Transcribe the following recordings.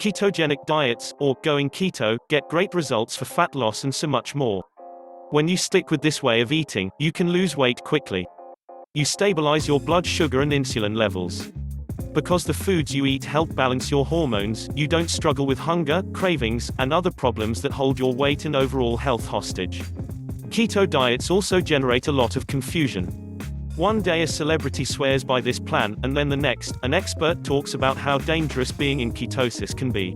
Ketogenic diets, or going keto, get great results for fat loss and so much more. When you stick with this way of eating, you can lose weight quickly. You stabilize your blood sugar and insulin levels. Because the foods you eat help balance your hormones, you don't struggle with hunger, cravings, and other problems that hold your weight and overall health hostage. Keto diets also generate a lot of confusion. One day a celebrity swears by this plan, and then the next, an expert talks about how dangerous being in ketosis can be.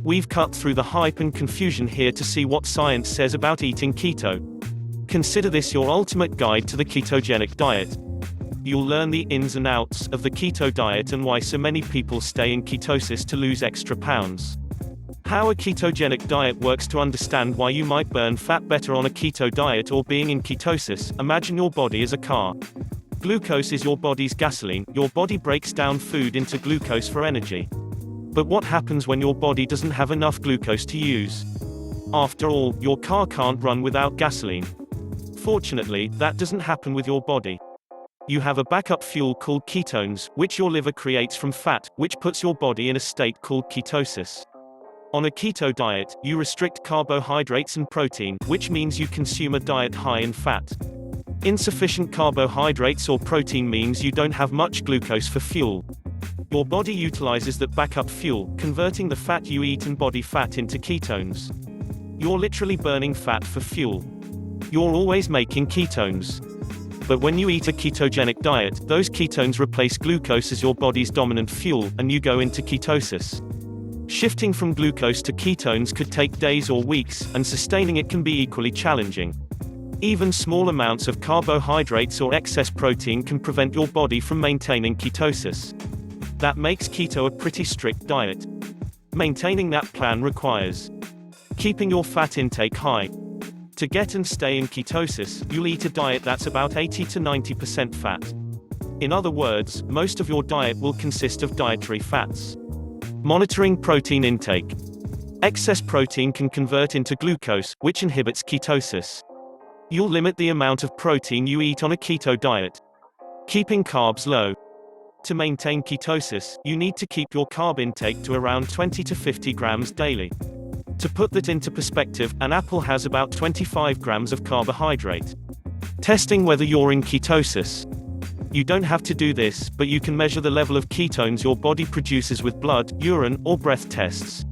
We've cut through the hype and confusion here to see what science says about eating keto. Consider this your ultimate guide to the ketogenic diet. You'll learn the ins and outs of the keto diet and why so many people stay in ketosis to lose extra pounds. How a ketogenic diet works to understand why you might burn fat better on a keto diet or being in ketosis. Imagine your body as a car. Glucose is your body's gasoline. Your body breaks down food into glucose for energy. But what happens when your body doesn't have enough glucose to use? After all, your car can't run without gasoline. Fortunately, that doesn't happen with your body. You have a backup fuel called ketones, which your liver creates from fat, which puts your body in a state called ketosis. On a keto diet, you restrict carbohydrates and protein, which means you consume a diet high in fat. Insufficient carbohydrates or protein means you don't have much glucose for fuel. Your body utilizes that backup fuel, converting the fat you eat and body fat into ketones. You're literally burning fat for fuel. You're always making ketones. But when you eat a ketogenic diet, those ketones replace glucose as your body's dominant fuel, and you go into ketosis. Shifting from glucose to ketones could take days or weeks, and sustaining it can be equally challenging. Even small amounts of carbohydrates or excess protein can prevent your body from maintaining ketosis. That makes keto a pretty strict diet. Maintaining that plan requires keeping your fat intake high. To get and stay in ketosis, you'll eat a diet that's about 80 to 90% fat. In other words, most of your diet will consist of dietary fats. Monitoring protein intake. Excess protein can convert into glucose, which inhibits ketosis. You'll limit the amount of protein you eat on a keto diet. Keeping carbs low. To maintain ketosis, you need to keep your carb intake to around 20 to 50 grams daily. To put that into perspective, an apple has about 25 grams of carbohydrate. Testing whether you're in ketosis. You don't have to do this, but you can measure the level of ketones your body produces with blood, urine, or breath tests.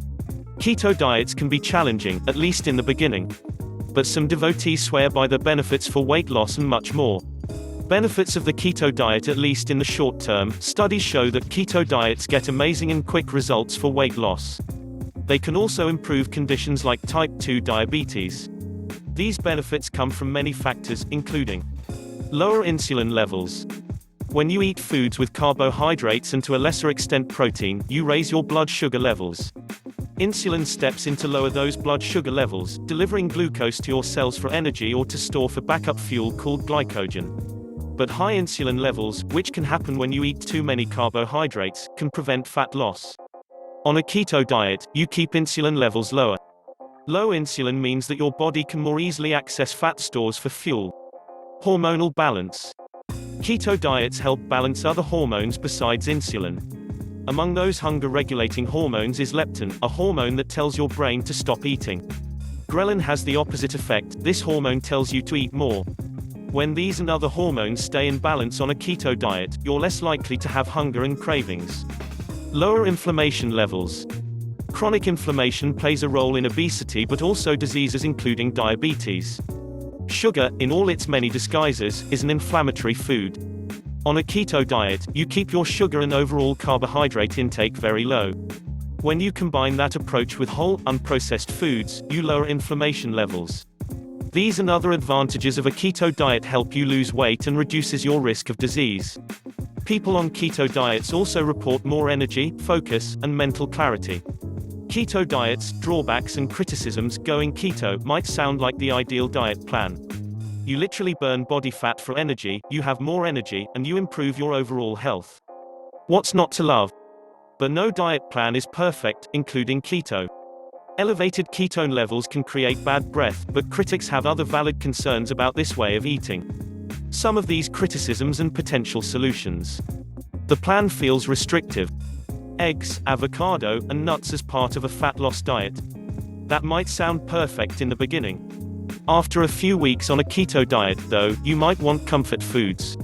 Keto diets can be challenging, at least in the beginning. But some devotees swear by the benefits for weight loss and much more. Benefits of the keto diet, at least in the short term. Studies show that keto diets get amazing and quick results for weight loss. They can also improve conditions like type 2 diabetes. These benefits come from many factors, including lower insulin levels. When you eat foods with carbohydrates and to a lesser extent protein, you raise your blood sugar levels. Insulin steps in to lower those blood sugar levels, delivering glucose to your cells for energy or to store for backup fuel called glycogen. But high insulin levels, which can happen when you eat too many carbohydrates, can prevent fat loss. On a keto diet, you keep insulin levels lower. Low insulin means that your body can more easily access fat stores for fuel. Hormonal balance. Keto diets help balance other hormones besides insulin. Among those hunger-regulating hormones is leptin, a hormone that tells your brain to stop eating. Ghrelin has the opposite effect. This hormone tells you to eat more. When these and other hormones stay in balance on a keto diet, you're less likely to have hunger and cravings. Lower inflammation levels. Chronic inflammation plays a role in obesity but also diseases including diabetes. Sugar, in all its many disguises, is an inflammatory food. On a keto diet, you keep your sugar and overall carbohydrate intake very low. When you combine that approach with whole, unprocessed foods, you lower inflammation levels. These and other advantages of a keto diet help you lose weight and reduces your risk of disease. People on keto diets also report more energy, focus, and mental clarity. Keto diets, drawbacks and criticisms. Going keto might sound like the ideal diet plan. You literally burn body fat for energy, you have more energy, and you improve your overall health. What's not to love? But no diet plan is perfect, including keto. Elevated ketone levels can create bad breath, but critics have other valid concerns about this way of eating. Some of these criticisms and potential solutions. The plan feels restrictive. eggs, avocado, and nuts as part of a fat loss diet. That might sound perfect in the beginning. After a few weeks on a keto diet, though, you might want comfort foods.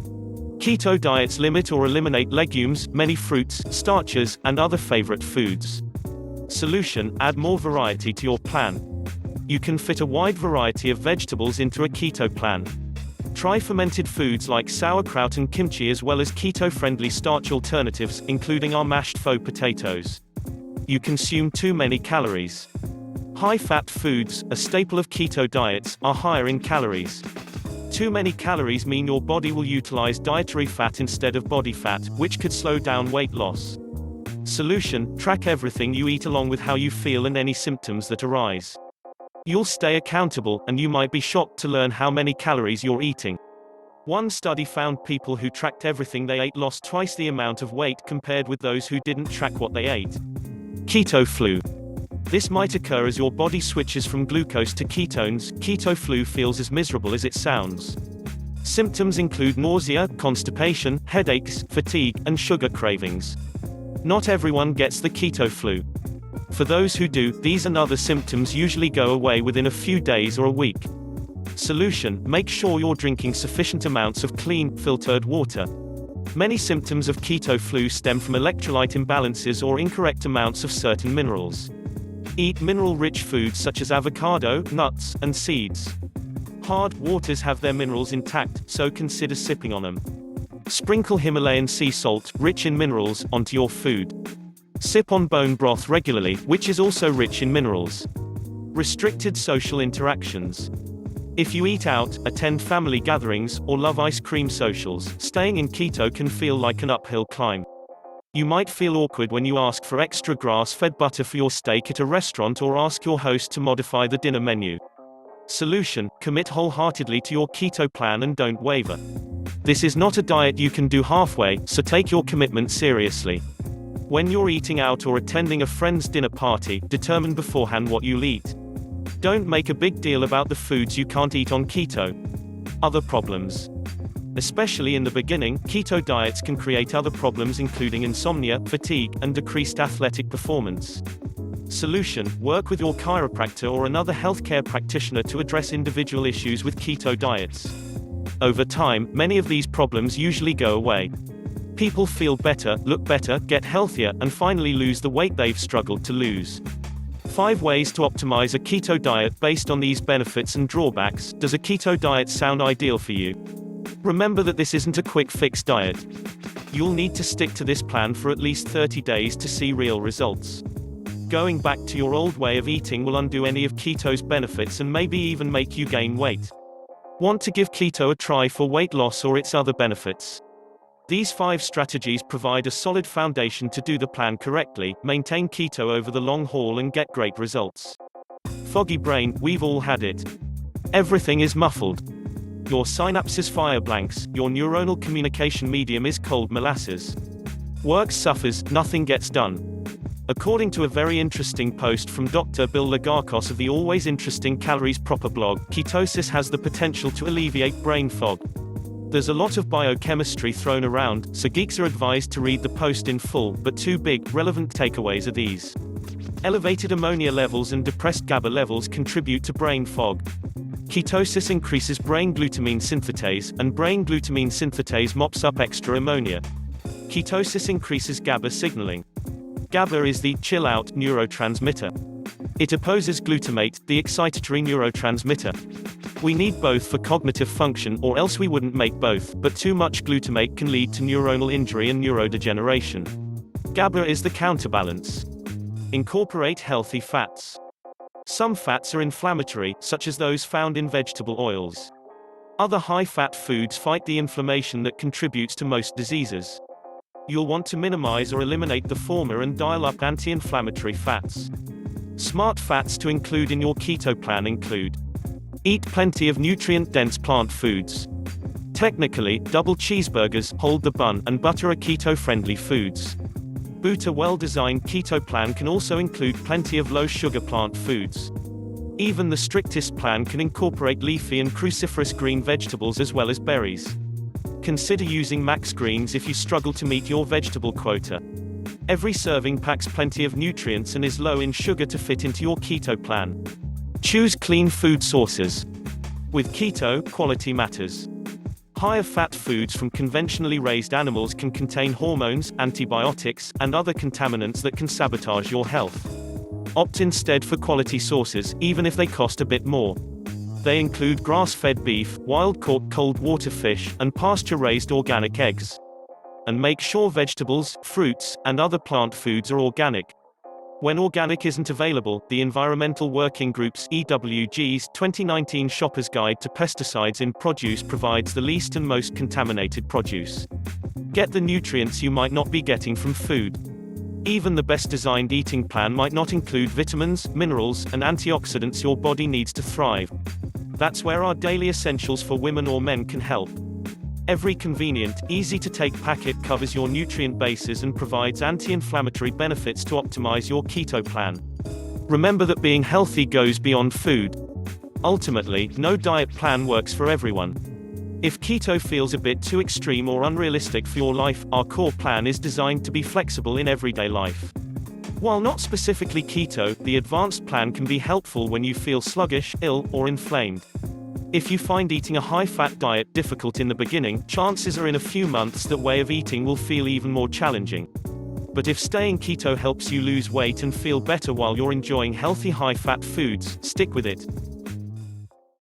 Keto diets limit or eliminate legumes, many fruits, starches, and other favorite foods. Solution: add more variety to your plan. You can fit a wide variety of vegetables into a keto plan. Try fermented foods like sauerkraut and kimchi as well as keto-friendly starch alternatives, including our mashed faux potatoes. You consume too many calories. High-fat foods, a staple of keto diets, are higher in calories. Too many calories mean your body will utilize dietary fat instead of body fat, which could slow down weight loss. Solution: track everything you eat along with how you feel and any symptoms that arise. You'll stay accountable, and you might be shocked to learn how many calories you're eating. One study found people who tracked everything they ate lost twice the amount of weight compared with those who didn't track what they ate. Keto flu. This might occur as your body switches from glucose to ketones. Keto flu feels as miserable as it sounds. Symptoms include nausea, constipation, headaches, fatigue, and sugar cravings. Not everyone gets the keto flu. For those who do, these and other symptoms usually go away within a few days or a week. Solution: make sure you're drinking sufficient amounts of clean, filtered water. Many symptoms of keto flu stem from electrolyte imbalances or incorrect amounts of certain minerals. Eat mineral-rich foods such as avocado, nuts, and seeds. Hard waters have their minerals intact, so consider sipping on them. Sprinkle Himalayan sea salt, rich in minerals, onto your food. Sip on bone broth regularly, which is also rich in minerals. Restricted social interactions. If you eat out, attend family gatherings, or love ice cream socials, staying in keto can feel like an uphill climb. You might feel awkward when you ask for extra grass-fed butter for your steak at a restaurant or ask your host to modify the dinner menu. Solution: commit wholeheartedly to your keto plan and don't waver. This is not a diet you can do halfway, so take your commitment seriously. When you're eating out or attending a friend's dinner party, determine beforehand what you'll eat. Don't make a big deal about the foods you can't eat on keto. Other problems. Especially in the beginning, keto diets can create other problems including insomnia, fatigue, and decreased athletic performance. Solution: work with your chiropractor or another healthcare practitioner to address individual issues with keto diets. Over time, many of these problems usually go away. People feel better, look better, get healthier, and finally lose the weight they've struggled to lose. 5 ways to optimize a keto diet based on these benefits and drawbacks. Does a keto diet sound ideal for you? Remember that this isn't a quick fix diet. You'll need to stick to this plan for at least 30 days to see real results. Going back to your old way of eating will undo any of keto's benefits and maybe even make you gain weight. Want to give keto a try for weight loss or its other benefits? These 5 strategies provide a solid foundation to do the plan correctly, maintain keto over the long haul and get great results. Foggy brain, we've all had it. Everything is muffled. Your synapses fire blanks, your neuronal communication medium is cold molasses. Work suffers, nothing gets done. According to a very interesting post from Dr. Bill Lagarkos of the Always Interesting Calories Proper blog, ketosis has the potential to alleviate brain fog. There's a lot of biochemistry thrown around, so geeks are advised to read the post in full, but 2 big, relevant takeaways are these. Elevated ammonia levels and depressed GABA levels contribute to brain fog. Ketosis increases brain glutamine synthetase, and brain glutamine synthetase mops up extra ammonia. Ketosis increases GABA signaling. GABA is the chill-out neurotransmitter. It opposes glutamate, the excitatory neurotransmitter. We need both for cognitive function, or else we wouldn't make both, but too much glutamate can lead to neuronal injury and neurodegeneration. GABA is the counterbalance. Incorporate healthy fats. Some fats are inflammatory, such as those found in vegetable oils. Other high-fat foods fight the inflammation that contributes to most diseases. You'll want to minimize or eliminate the former and dial up anti-inflammatory fats. Smart fats to include in your keto plan include: eat plenty of nutrient-dense plant foods. Technically, double cheeseburgers, hold the bun, and butter are keto-friendly foods. A well-designed keto plan can also include plenty of low-sugar plant foods. Even the strictest plan can incorporate leafy and cruciferous green vegetables as well as berries. Consider using max greens if you struggle to meet your vegetable quota. Every serving packs plenty of nutrients and is low in sugar to fit into your keto plan. Choose clean food sources. With keto, quality matters. Higher fat foods from conventionally raised animals can contain hormones, antibiotics, and other contaminants that can sabotage your health. Opt instead for quality sources, even if they cost a bit more. They include grass-fed beef, wild-caught cold water fish, and pasture-raised organic eggs. And make sure vegetables, fruits, and other plant foods are organic. When organic isn't available, the Environmental Working Group's EWG's 2019 Shopper's Guide to Pesticides in Produce provides the least and most contaminated produce. Get the nutrients you might not be getting from food. Even the best designed eating plan might not include vitamins, minerals, and antioxidants your body needs to thrive. That's where our daily essentials for women or men can help. Every convenient, easy-to-take packet covers your nutrient bases and provides anti-inflammatory benefits to optimize your keto plan. Remember that being healthy goes beyond food. Ultimately, no diet plan works for everyone. If keto feels a bit too extreme or unrealistic for your life, our core plan is designed to be flexible in everyday life. While not specifically keto, the advanced plan can be helpful when you feel sluggish, ill, or inflamed. If you find eating a high-fat diet difficult in the beginning, chances are in a few months that way of eating will feel even more challenging. But if staying keto helps you lose weight and feel better while you're enjoying healthy high-fat foods, stick with it.